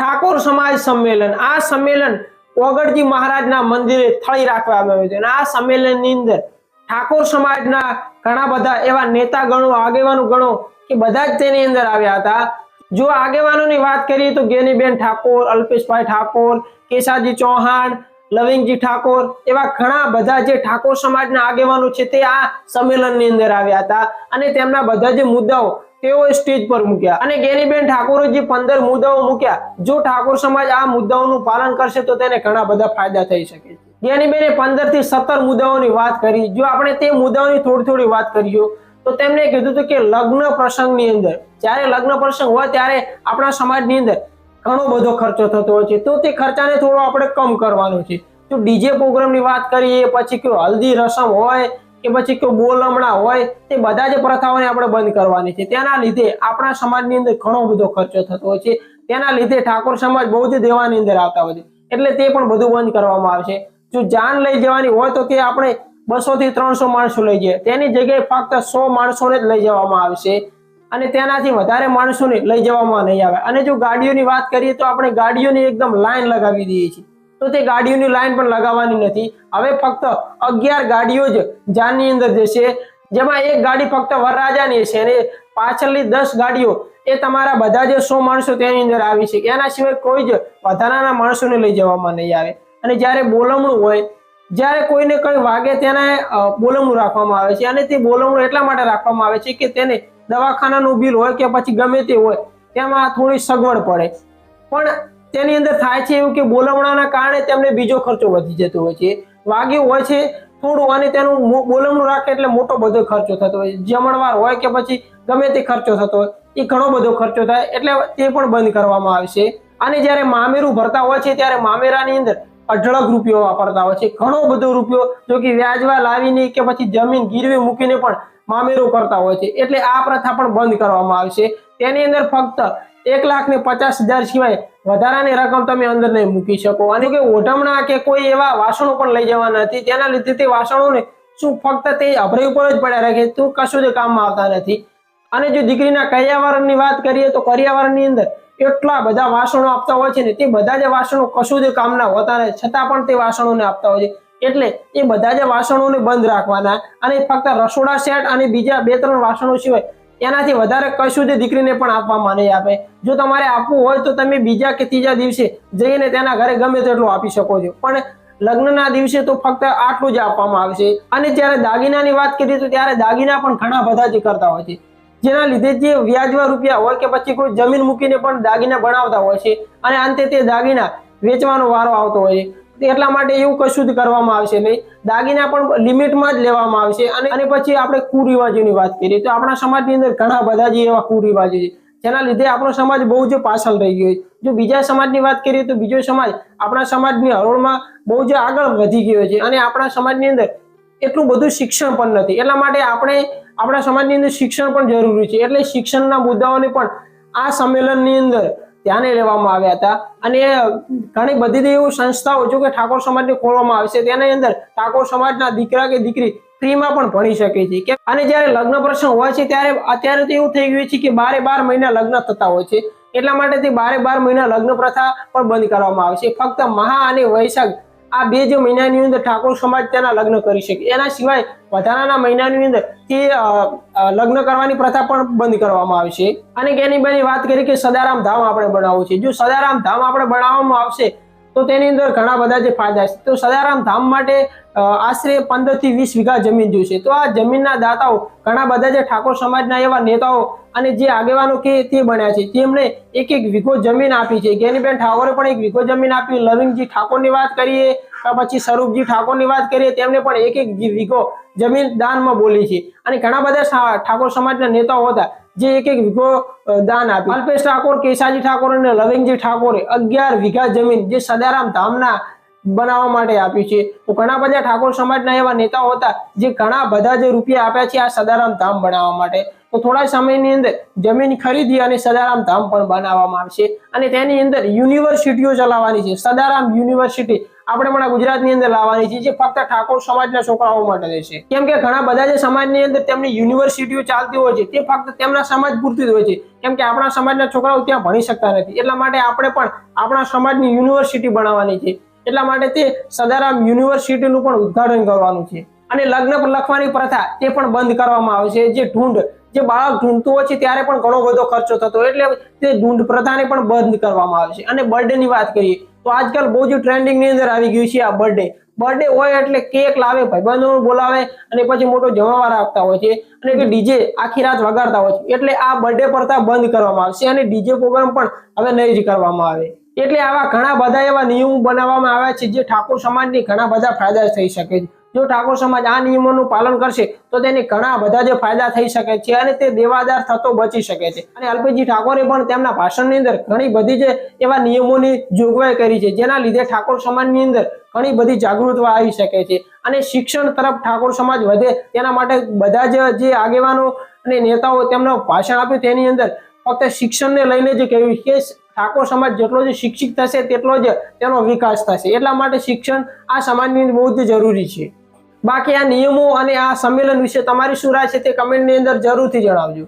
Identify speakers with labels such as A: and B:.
A: ઠાકોર સમાજ સંમેલન। આ સંમેલન ઓગળજી મહારાજના મંદિરે થળી રાખવામાં આવ્યું છે અને આ સંમેલનની અંદર ઠાકોર સમાજના ઘણા બધા એવા નેતા ગણો, આગેવાનો ગણો કે બધા જ તેની અંદર આવ્યા હતા। જો આગેવાનોની વાત કરીએ તો ગેનીબેન ઠાકોર, અલ્પેશભાઈ ઠાકોર, કેશાજી ચૌહાણ, લવિંગજી ઠાકોર એવા ઘણા બધા જે ઠાકોર સમાજના આગેવાનો છે તે આ સંમેલનની અંદર આવ્યા હતા અને તેમના બધા જે મુદ્દાઓ તેઓ સ્ટેજ પર મૂક્યા અને ગેનીબેન ઠાકોરે જે 15 મુદ્દાઓ મૂક્યા, જો ઠાકોર સમાજ આ મુદ્દાઓનું પાલન કરશે તો તેને ઘણા બધા ફાયદા થઈ શકે છે। ગેનીબેને 15 થી 17 મુદ્દાઓની વાત કરી। જો આપણે તે મુદ્દાઓની થોડી વાત કરીએ તો તેમણે કીધું હતું કે લગ્ન પ્રસંગની અંદર જ્યારે લગ્ન પ્રસંગ હોય ત્યારે આપણા સમાજની અંદર ઘણો બધો ખર્ચો થતો હોય છે, તો તે ખર્ચાને થોડો આપણે કમ કરવાનો છે। તો ડીજે પ્રોગ્રામની વાત કરીએ, પછી કે હલ્દી રસમ હોય કે પછી કે બોલમણા હોય, તે બધા જ પ્રથાઓને આપણે બંધ કરવાની છે। તેના લીધે આપણા સમાજની અંદર ઘણો બધો ખર્ચો થતો હોય છે, તેના લીધે ઠાકોર સમાજ બહુ જ દેવાની અંદર આવતા હોય છે, એટલે તે પણ બધું બંધ કરવામાં આવશે। જો જાન લઈ જવાની હોય તો તે આપણે 200 થી 300 માણસો લઈ જાય, તેની જગ્યાએ ફક્ત 100 માણસોને જ લઈ જવામાં આવશે અને તેનાથી વધારે માણસોને લઈ જવામાં નહીં આવે। અને જો ગાડીઓની વાત કરીએ તો આપણે ગાડીઓની એકદમ લાઈન લગાવી દઈએ છીએ, તો તે ગાડીઓની લાઈન પણ લગાવવાની નથી। હવે ફક્ત 11 ગાડીઓ જ જાનની અંદર જશે, જેમાં એક ગાડી ફક્ત વરરાજાની છે અને પાછળની 10 ગાડીઓ એ તમારા બધા જે 100 માણસો તેની અંદર આવી છે, એના સિવાય કોઈ જ વધારાના માણસોને લઈ જવામાં નહીં આવે। અને જ્યારે બોલમણું હોય, જ્યારે કોઈને કઈ વાગે તેને બોલમણું રાખવામાં આવે છે અને તે બોલમણું એટલા માટે રાખવામાં આવે છે કે તેને દવાખાનાનું બિલ હોય કે પછી ગમે તે હોય તેમાં થોડી સગવડ પડે, પણ તેની અંદર થાય છે એવું કે બોલમણાના કારણે તેમને બીજો ખર્ચો વધી જતો હોય છે। વાગ્યું હોય છે થોડું અને તેનું બોલમણું રાખે એટલે મોટો બધો ખર્ચો થતો હોય, જમણવાર હોય કે પછી ગમે તે ખર્ચો થતો હોય એ ઘણો બધો ખર્ચો થાય, એટલે તે પણ બંધ કરવામાં આવશે। અને જ્યારે મામેરું ભરતા હોય છે ત્યારે મામેરાની અંદર અઢળક રૂપિયો વાપરતા હોય છે, ઘણો બધો રૂપિયો, જો કે વ્યાજવા લાવીને કે પછી જમીન ગીરવે મૂકીને પણ મામેરું કરતા હોય છે, એટલે આ પ્રથા પણ બંધ કરવામાં આવશે। તેની અંદર ફક્ત 1,50,000 સિવાય વધારાની રકમ તમે અંદર નહીં મૂકી શકો। અને કે ઓઢમણા કે કોઈ એવા વાસણો પણ લઈ જવાના નથી, તેના લીધે તે વાસણોને શું ફક્ત તે અભરી ઉપર જ પડ્યા રાખે, તો કશું જ કામમાં આવતા નથી। અને જો દીકરીના કરિયાવરણની વાત કરીએ તો કરિયાવરણની અંદર એટલા બધા વાસણો આપતા હોય છે ને, તે બધા જ વાસણો કશું જ કામના હોતા નથી, છતાં પણ તે વાસણોને આપતા હોય છે, એટલે એ બધા જ વાસણોને બંધ રાખવાના અને ફક્ત રસોડા સેટ અને બીજા 2-3 વાસણો સિવાય એનાથી વધારે કશું જ દીકરીને પણ આપવામાં નહીં આવે। જો તમારે આપવું હોય તો તમે બીજા કે ત્રીજા દિવસે જઈને તેના ઘરે ગમે તેટલું આપી શકો છો, પણ લગ્નના દિવસે તો ફક્ત આટલું જ આપવામાં આવશે। અને જ્યારે દાગીનાની વાત કરીએ તો ત્યારે દાગીના પણ ઘણા બધા જ કરતા હોય છે, જેના લીધે જે વ્યાજવા રૂપિયા હોય કે પછી કોઈ જમીન મૂકીને પણ દાગીના બનાવતા હોય છે અને અંતે તે દાગીના વેચવાનો વારો આવતો હોય છે, એટલા માટે એવું કશું જ કરવામાં આવશે નહીં। દાગીના પણ લિમિટમાં જ લેવામાં આવશે। અને પછી આપણે કુરિવાજોની વાત કરીએ તો આપણા સમાજની અંદર ઘણા બધા જ એવા કુરિવાજો છે જેના લીધે આપણો સમાજ બહુ જ પાછળ રહી ગયો છે। જો બીજા સમાજની વાત કરીએ તો બીજો સમાજ આપણા સમાજની હરોળમાં બહુ જ આગળ વધી ગયો છે અને આપણા સમાજની અંદર એટલું બધું શિક્ષણ પણ નથી, એટલા માટે આપણે આપણા સમાજની અંદર શિક્ષણ પણ જરૂરી છે, એટલે શિક્ષણના મુદ્દાઓને પણ આ સંમેલનની અંદર ધ્યાને લેવામાં આવ્યા હતા। અને ઘણી બધી એવી સંસ્થાઓ જો કે ઠાકોર સમાજને ખોલવામાં આવશે, તેની અંદર ઠાકોર સમાજના દીકરા કે દીકરી ફ્રીમાં પણ ભણી શકે છે। અને જ્યારે લગ્ન પ્રસંગ હોય છે ત્યારે અત્યારે તો એવું થઈ ગયું છે કે 12 મહિના લગ્ન થતા હોય છે, એટલા માટે તે 12 મહિના લગ્ન પ્રથા પણ બંધ કરવામાં આવશે। ફક્ત મહા અને વૈશાખ આ 2 જ મહિનાની અંદર ઠાકોર સમાજ તેના લગ્ન કરી શકે, એના સિવાય વધારાના મહિનાની અંદર તે લગ્ન કરવાની પ્રથા પણ બંધ કરવામાં આવશે। અને ગેનીબાની વાત કરી કે સદારામ ધામ આપણે બનાવવું છે, જો સદારામ ધામ આપણે બનાવવામાં આવશે તો તેની અંદર ઘણા બધા જે ફાયદા છે। તો સદારામ ધામ માટે આશરે 15 થી 20 વીઘા જમીન જોઈશે, તો આ જમીનના દાતાઓ ઘણા બધા જે ઠાકોર સમાજના એવા નેતાઓ અને જે આગેવાનો કે તે બન્યા છે, તેમણે 1-1 વીઘો જમીન આપી છે। ગેનીબેન ઠાકોરે પણ 1 વીઘો જમીન આપી, લવિંગજી ઠાકોરની વાત કરીએ પછી સ્વરૂપજી ઠાકોરની વાત કરીએ, તેમને પણ 1-1 વીઘો જમીન દાનમાં બોલી છે। અને ઘણા બધા ઠાકોર સમાજના નેતાઓ હતા જે 1-1 વીઘો દાન આપ્યું। અલ્પેશ ઠાકોર, કેશાજી ઠાકોર અને લવિંગજી ઠાકોરે 11 વીઘા જમીન જે સદારામ ધામના બનાવવા માટે આપી છે। તો ઘણા બધા ઠાકોર સમાજના એવા નેતાઓ હતા જે ઘણા બધા જે રૂપિયા આપ્યા છે આ સદારામ ધામ બનાવવા માટે। તો થોડા સમયની અંદર જમીન ખરીદી અને સદારામ ધામ પણ બનાવવામાં આવશે અને તેની અંદર યુનિવર્સિટીઓ ચલાવવાની છે, સદારામ યુનિવર્સિટી। આપણે પણ ગુજરાતની અંદર લાવવાની છે, જે ફક્ત ઠાકોર સમાજના છોકરાઓ માટે રહેશે. કેમ કે ઘણા બધા જે સમાજની અંદર તેમની યુનિવર્સિટીઓ ચાલતી હોય છે તે ફક્ત તેમના સમાજ પૂરતી જ હોય છે, કેમ કે આપણા સમાજના છોકરાઓ ત્યાં ભણી શકતા નથી. એટલા માટે આપણે પણ આપણા સમાજની યુનિવર્સિટી બનાવવાની છે. એટલા માટે તે સદારામ યુનિવર્સિટીનું પણ ઉદ્ઘાટન કરવાનું છે. અને લગ્ન પર લખવાની પ્રથા તે પણ બંધ કરવામાં આવે છે. જે બાળક ઢૂંઢતું હોય છે ત્યારે પણ ઘણો બધો ખર્ચો થતો, એટલે તે ઢૂંઢ પ્રથાને પણ બંધ કરવામાં આવે છે. અને બર્થડે ની વાત કરીએ તો આજકાલ બહુ જ ટ્રેન્ડિંગ ની અંદર આવી ગયું છે આ બર્થડે હોય એટલે કેક લાવે, ભાઈબંધોને બોલાવે અને પછી મોટો જમણવાર આપતા હોય છે અને કે ડીજે આખી રાત વગાડતા હોય છે. એટલે આ બર્થડે પ્રથા બંધ કરવામાં આવશે અને ડીજે પ્રોગ્રામ પણ હવે નહીં જ કરવામાં આવે. એટલે આવા ઘણા બધા એવા નિયમો બનાવવામાં આવ્યા છે જે ઠાકોર સમાજની ઘણા બધા ફાયદા થઈ શકે છે. જો ઠાકોર સમાજ આ નિયમોનું પાલન કરશે તો તેને ઘણા બધા જે ફાયદા થઈ શકે છે અને તે દેવાદાર થતો બચી શકે છે. અને અલ્પેશજી ઠાકોરે પણ તેમના ભાષણની અંદર ઘણી બધી જે એવા નિયમોની જોગવાઈ કરી છે, જેના લીધે ઠાકોર સમાજની અંદર ઘણી બધી જાગૃતતા આવી શકે છે અને શિક્ષણ તરફ ઠાકોર સમાજ વધે તેના માટે બધા જે આગેવાનો અને નેતાઓ તેમનું ભાષણ આપ્યું તેની અંદર ફક્ત શિક્ષણને લઈને જ કહ્યું કે ઠાકોર સમાજ જેટલો જ શિક્ષિત થશે તેટલો જ તેનો વિકાસ થશે. એટલા માટે શિક્ષણ આ સમાજની અંદર બહુ જ જરૂરી છે. બાકી આ નિયમો અને આ સંમેલન વિશે તમારી શું રાય છે તે કમેન્ટની અંદર જરૂરથી જણાવજો.